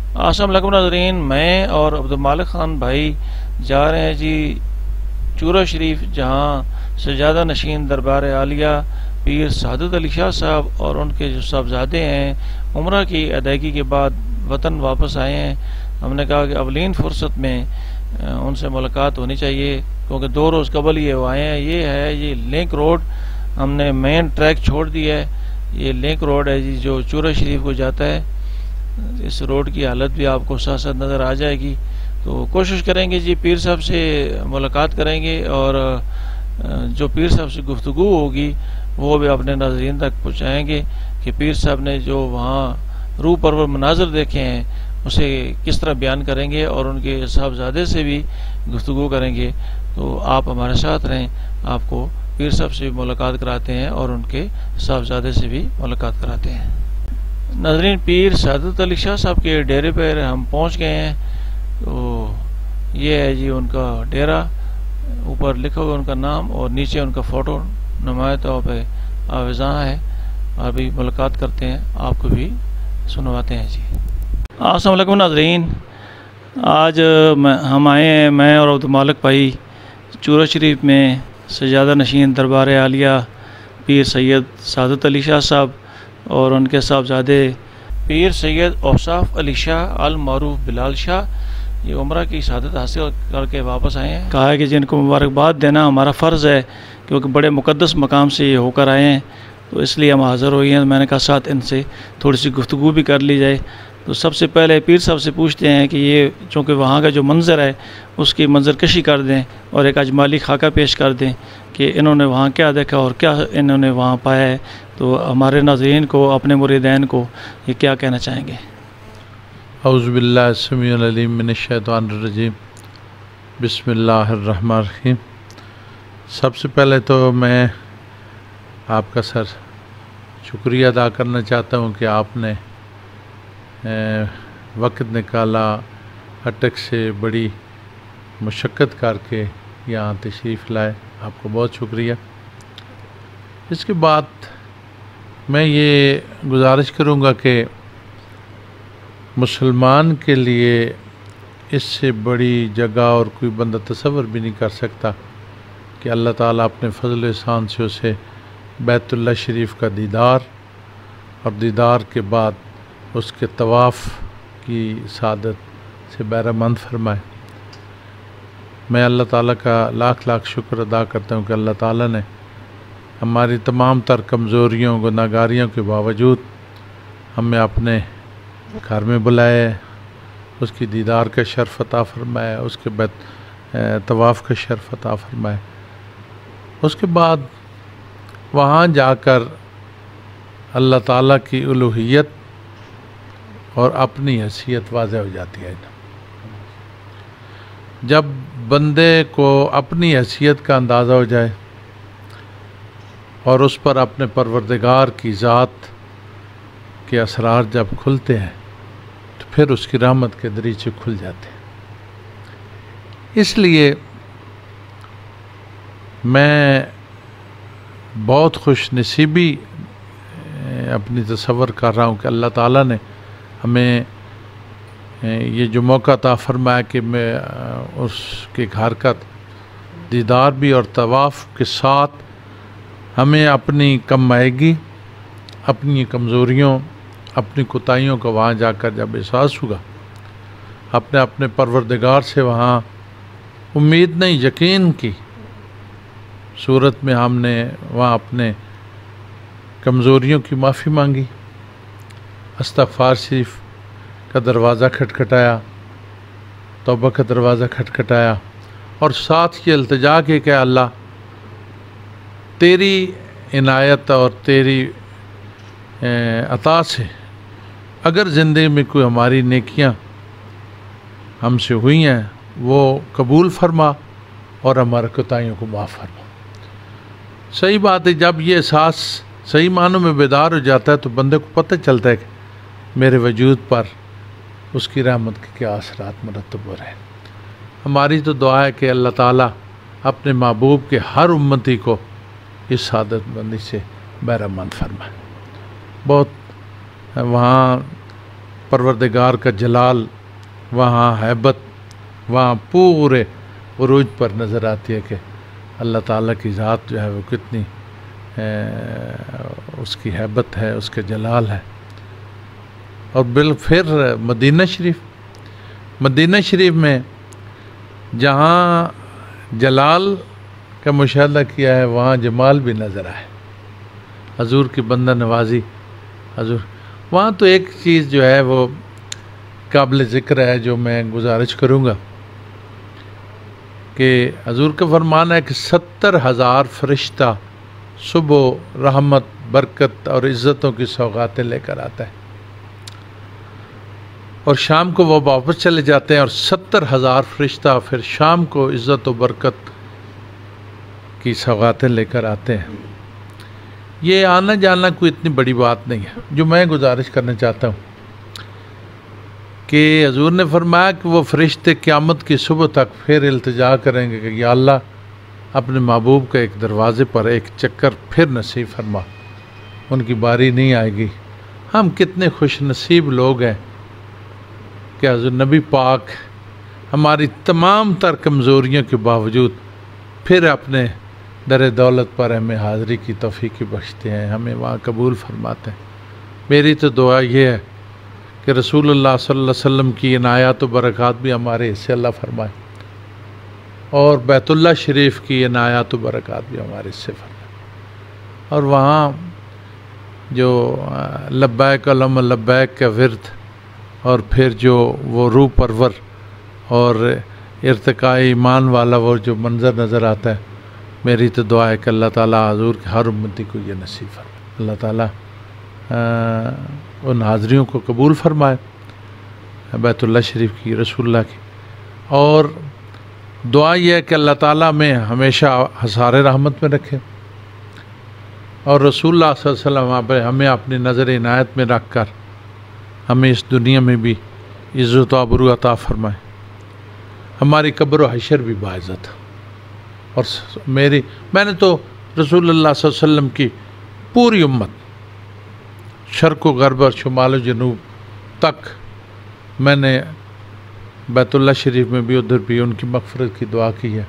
السلام علیکم ناظرین، میں اور عبدالمالک خان بھائی جا رہے ہیں جی چورا شریف، جہاں سجادہ نشین دربار عالیہ پیر سعادت علی شاہ صاحب اور ان کے جو صاحبزادے ہیں عمرہ کی ادائیگی کے بعد وطن واپس آئے ہیں۔ ہم نے کہا کہ اولین فرصت میں ان سے ملاقات ہونی چاہیے، کیونکہ 2 روز قبل یہ وہ آئے ہیں۔ یہ لنک روڈ، ہم نے مین ٹریک چھوڑ دیا ہے۔ یہ لنک روڈ ہے جی جو چورا شریف کو جاتا ہے۔ اس روڈ کی حالت بھی آپ کو ساتھ ساتھ نظر آ جائے گی، تو کوشش کریں گے جی پیر صاحب سے ملاقات کریں گے، اور جو پیر صاحب سے گفتگو ہوگی وہ بھی اپنے ناظرین تک پہنچائیں گے کہ پیر صاحب نے جو وہاں روح پرور مناظر دیکھے ہیں اسے کس طرح بیان کریں گے، اور ان کے صاحبزادے سے بھی گفتگو کریں گے۔ تو آپ ہمارے ساتھ رہیں، آپ کو پیر صاحب سے بھی ملاقات کراتے ہیں اور ان کے صاحبزادے سے بھی ملاقات کراتے ہیں۔ ناظرین، پیر سعادت علی شاہ صاحب کے ڈیرے پر ہم پہنچ گئے ہیں۔ تو یہ ہے جی ان کا ڈیرا، اوپر لکھا ہوا ان کا نام اور نیچے ان کا فوٹو نمایاں طور پہ آویزاں ہے۔ ابھی ملاقات کرتے ہیں، آپ کو بھی سنواتے ہیں جی۔ السلام علیکم ناظرین، آج ہم آئے ہیں، میں اور عبدالمالک بھائی، چورا شریف میں سجادہ نشین دربار عالیہ پیر سید سعادت علی شاہ صاحب اور ان کے صاحبزادے پیر سید اوصاف علی شاہ المعروف بلال شاہ یہ عمرہ کی سعادت حاصل کر کے واپس آئے ہیں۔ کہا ہے کہ جن کو مبارکباد دینا ہمارا فرض ہے، کیونکہ بڑے مقدس مقام سے یہ ہو کر آئے ہیں، تو اس لیے ہم حاضر ہوئی ہیں۔ میں نے کہا ساتھ ان سے تھوڑی سی گفتگو بھی کر لی جائے۔ تو سب سے پہلے پیر صاحب سے پوچھتے ہیں کہ یہ چونکہ وہاں کا جو منظر ہے اس کی منظر کشی کر دیں اور ایک اجمالی خاکہ پیش کر دیں کہ انہوں نے وہاں کیا دیکھا اور کیا انہوں نے وہاں پایا ہے۔ تو ہمارے ناظرین کو، اپنے مریدین کو یہ کیا کہنا چاہیں گے؟ اعوذ باللہ السمیع العلیم من الشیطان الرجیم، بسم اللہ الرحمن الرحیم۔ سب سے پہلے تو میں آپ کا شکریہ ادا کرنا چاہتا ہوں کہ آپ نے وقت نکالا، اٹک سے بڑی مشقت کر کے یہاں تشریف لائے، آپ کو بہت شکریہ۔ اس کے بعد میں یہ گزارش کروں گا کہ مسلمان کے لیے اس سے بڑی جگہ اور کوئی بندہ تصور بھی نہیں کر سکتا کہ اللہ تعالیٰ اپنے فضل و احسان سے اسے بیت اللہ شریف کا دیدار، اور دیدار کے بعد اس کے طواف کی سعادت سے بہرہ مند فرمائے۔ میں اللہ تعالیٰ کا لاکھ لاکھ شکر ادا کرتا ہوں کہ اللہ تعالیٰ نے ہماری تمام تر کمزوریوں، گناہگاریوں کے باوجود ہمیں اپنے گھر میں بلائے، اس کی دیدار کا شرف عطا فرمائے، اس کے طواف کا شرف عطا فرمائے۔ اس کے بعد وہاں جا کر اللہ تعالیٰ کی الوہیت اور اپنی حیثیت واضح ہو جاتی ہے۔ جب بندے کو اپنی حیثیت کا اندازہ ہو جائے اور اس پر اپنے پروردگار کی ذات کے اسرار جب کھلتے ہیں تو پھر اس کی رحمت کے دریچے کھل جاتے ہیں۔ اس لیے میں بہت خوش نصیبی اپنی تصور کر رہا ہوں کہ اللہ تعالیٰ نے ہمیں یہ جو موقع عطا فرمایا کہ میں اس کے گھر کا دیدار بھی اور طواف کے ساتھ ہمیں اپنی کم مائگی، اپنی کمزوریوں، اپنی کوتاہیوں کا وہاں جا کر جب احساس ہوگا، اپنے پروردگار سے وہاں امید نہیں یقین کی صورت میں ہم نے وہاں اپنے کمزوریوں کی معافی مانگی، استغفار شریف کا دروازہ کھٹکھٹایا، توبہ کا دروازہ کھٹکھٹایا، اور ساتھ یہ التجا کی کہ اللہ تیری عنایت اور تیری عطا سے اگر زندگی میں کوئی ہماری نیکیاں ہم سے ہوئی ہیں وہ قبول فرما اور ہمارے کوتاہیوں کو معاف فرما۔ صحیح بات ہے، جب یہ احساس صحیح معنوں میں بیدار ہو جاتا ہے تو بندے کو پتہ چلتا ہے کہ میرے وجود پر اس کی رحمت کے کیا اثرات مرتب ہو رہے ہیں۔ ہماری تو دعا ہے کہ اللہ تعالیٰ اپنے محبوب کے ہر امتی کو اس سعادت مندی سے بہرہ مند فرمائے۔ بہت وہاں پروردگار کا جلال، وہاں ہیبت، وہاں پورے عروج پر نظر آتی ہے کہ اللہ تعالیٰ کی ذات جو ہے وہ کتنی اس کی ہیبت ہے، اس کے جلال ہے۔ اور پھر مدینہ شریف میں جہاں جلال کا مشاہدہ کیا ہے وہاں جمال بھی نظر آئے، حضور کی بندہ نوازی، حضور وہاں تو ایک چیز جو ہے وہ قابل ذکر ہے جو میں گزارش کروں گا کہ حضور کا فرمان ہے کہ 70,000 فرشتہ صبح رحمت، برکت اور عزتوں کی سوغاتیں لے کر آتا ہے، اور شام کو وہ واپس چلے جاتے ہیں، اور 70,000 فرشتہ پھر شام کو عزت و برکت کی سوغاتیں لے کر آتے ہیں۔ یہ آنا جانا کوئی اتنی بڑی بات نہیں ہے۔ جو میں گزارش کرنا چاہتا ہوں کہ حضور نے فرمایا کہ وہ فرشتے قیامت کی صبح تک پھر التجا کریں گے کہ یا اللہ اپنے محبوب کے ایک دروازے پر ایک چکر پھر نصیب فرما، ان کی باری نہیں آئے گی۔ ہم کتنے خوش نصیب لوگ ہیں کہ حضور نبی پاک ہماری تمام تر کمزوریوں کے باوجود پھر اپنے در دولت پر ہمیں حاضری کی توفیق بخشتے ہیں، ہمیں وہاں قبول فرماتے ہیں۔ میری تو دعا یہ ہے کہ رسول اللہ صلی اللہ علیہ وسلم کی عنایات و برکات بھی ہمارے حصے اللہ فرمائے، اور بیت اللہ شریف کی عنایات و برکات بھی ہمارے حصے فرمائے، اور وہاں جو لبیک اللہم لبیک کا ورد، اور پھر جو وہ روح پرور اور ارتقاء ایمان والا وہ جو منظر نظر آتا ہے، میری تو دعا ہے کہ اللہ تعالیٰ حضور کے ہر امتی کو یہ نصیب فرمائے، اللہ تعالیٰ ان حاضریوں کو قبول فرمائے بیت اللہ شریف کی، رسول اللہ کی، اور دعا یہ ہے کہ اللہ تعالیٰ میں ہمیشہ حصار رحمت میں رکھے، اور رسول اللہ صلی اللہ علیہ وسلم ہمیں اپنی نظر عنایت میں رکھ کر ہمیں اس دنیا میں بھی عزت و آبرو عطا فرمائے، ہماری قبر و حشر بھی باعزت۔ اور میں نے تو رسول اللہ صلی اللہ علیہ وسلم کی پوری امت، شرق و غرب اور شمال و جنوب تک، میں نے بیت اللہ شریف میں بھی ادھر بھی ان کی مغفرت کی دعا کی ہے،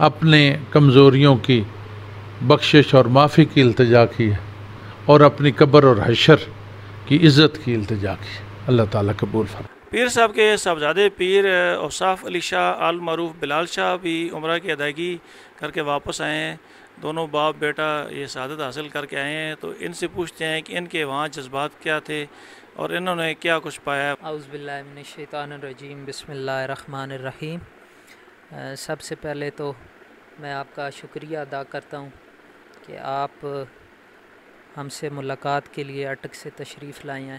اپنے کمزوریوں کی بخشش اور معافی کی التجا کی ہے، اور اپنی قبر اور حشر کی عزت کی التجا کی ہے۔ اللہ تعالیٰ قبول فرمائے۔ پیر صاحب کے صاحبزادے پیر اوصاف علی شاہ آل معروف بلال شاہ بھی عمرہ کی ادائیگی کر کے واپس آئے ہیں، دونوں باپ بیٹا یہ سعادت حاصل کر کے آئے ہیں، تو ان سے پوچھتے ہیں کہ ان کے وہاں جذبات کیا تھے اور انہوں نے کیا کچھ پایا۔ اعوذ باللہ من الشیطان الرجیم، بسم اللہ الرحمن الرحیم۔ سب سے پہلے تو میں آپ کا شکریہ ادا کرتا ہوں کہ آپ ہم سے ملاقات کے لیے اٹک سے تشریف لائے ہیں۔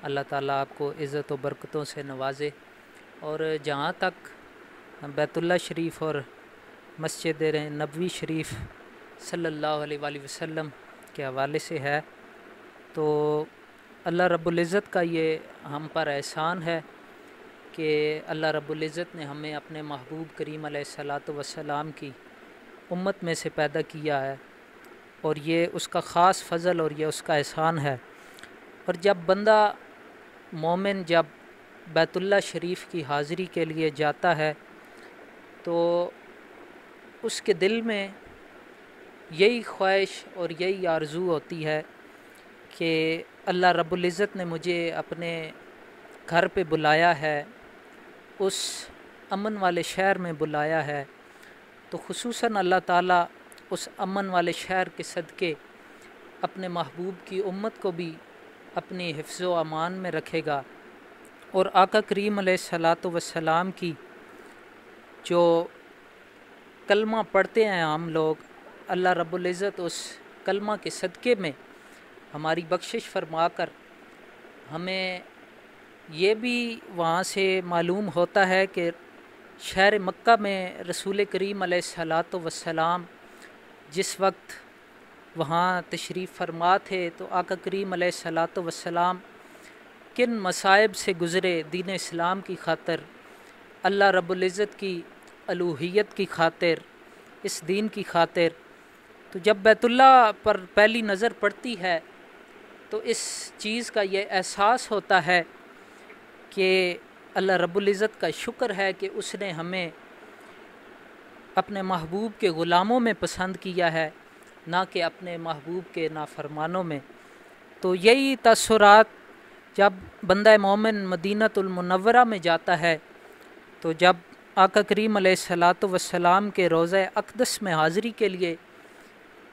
اللہ تعالیٰ آپ کو عزت و برکتوں سے نوازے، اور جہاں تک بیت اللہ شریف اور مسجد نبوی شریف صلی اللہ علیہ وآلہ وسلم کے حوالے سے ہے، تو اللہ رب العزت کا یہ ہم پر احسان ہے کہ اللہ رب العزت نے ہمیں اپنے محبوب کریم علیہ الصلاۃ والسلام کی امت میں سے پیدا کیا ہے، اور یہ اس کا خاص فضل اور یہ اس کا احسان ہے۔ اور جب بندہ مومن جب بیت اللہ شریف کی حاضری کے لیے جاتا ہے تو اس کے دل میں یہی خواہش اور یہی آرزو ہوتی ہے کہ اللہ رب العزت نے مجھے اپنے گھر پہ بلایا ہے، اس امن والے شہر میں بلایا ہے، تو خصوصاً اللہ تعالیٰ اس امن والے شہر کے صدقے اپنے محبوب کی امت کو بھی اپنی حفظ و امان میں رکھے گا، اور آقا کریم علیہ الصلاۃ والسلام کی جو کلمہ پڑھتے ہیں ہم لوگ، اللہ رب العزت اس کلمہ کے صدقے میں ہماری بخشش فرما کر ہمیں یہ بھی وہاں سے معلوم ہوتا ہے کہ شہر مکہ میں رسول کریم علیہ الصلاۃ والسلام جس وقت وہاں تشریف فرما تھے تو آقا کریم علیہ الصلاۃ والسلام کن مصائب سے گزرے دین اسلام کی خاطر، اللہ رب العزت کی الوہیت کی خاطر، اس دین کی خاطر۔ تو جب بیت اللہ پر پہلی نظر پڑتی ہے تو اس چیز کا یہ احساس ہوتا ہے کہ اللہ رب العزت کا شکر ہے کہ اس نے ہمیں اپنے محبوب کے غلاموں میں پسند کیا ہے، نہ کہ اپنے محبوب کے نافرمانوں میں۔ تو یہی تاثرات جب بندہ مومن مدینۃ المنورہ میں جاتا ہے، تو جب آقا کریم علیہ الصلاۃ والسلام کے روضہ اقدس میں حاضری کے لیے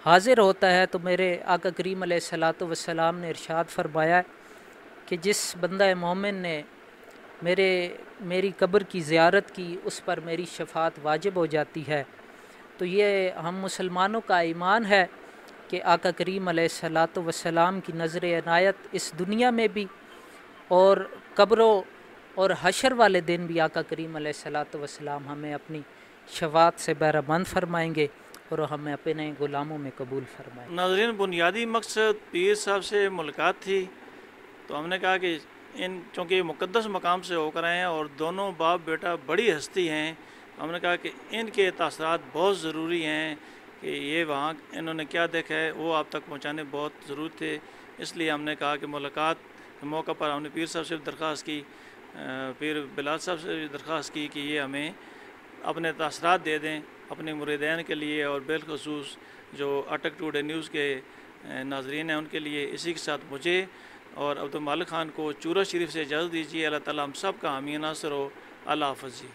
حاضر ہوتا ہے، تو میرے آقا کریم علیہ الصلاۃ والسلام نے ارشاد فرمایا کہ جس بندہ مومن نے میری قبر کی زیارت کی، اس پر میری شفاعت واجب ہو جاتی ہے۔ تو یہ ہم مسلمانوں کا ایمان ہے کہ آقا کریم علیہ الصلاۃ والسلام کی نظر عنایت اس دنیا میں بھی اور قبروں اور حشر والے دن بھی آقا کریم علیہ الصلاۃ والسلام ہمیں اپنی شفاعت سے بہرہ مند فرمائیں گے اور ہمیں اپنے غلاموں میں قبول فرمائیں۔ ناظرین، بنیادی مقصد پیر صاحب سے ملاقات تھی، تو ہم نے کہا کہ چونکہ یہ مقدس مقام سے ہو کر آئے ہیں اور دونوں باپ بیٹا بڑی ہستی ہیں، ہم نے کہا کہ ان کے تاثرات بہت ضروری ہیں کہ یہ وہاں انہوں نے کیا دیکھا ہے وہ آپ تک پہنچانے بہت ضروری تھے۔ اس لیے ہم نے کہا کہ ملاقات کے موقع پر ہم نے پیر صاحب سے درخواست کی، پیر بلال صاحب سے بھی درخواست کی کہ یہ ہمیں اپنے تاثرات دے دیں اپنے مریدین کے لیے، اور بالخصوص جو اٹک ٹوڈے نیوز کے ناظرین ہیں ان کے لیے۔ اسی کے ساتھ مجھے اور عبدالمالک خان کو چورا شریف سے اجازت دیجیے۔ اللہ تعالیٰ ہم سب کا حامی ناصر ہو۔ اللہ حافظ جی۔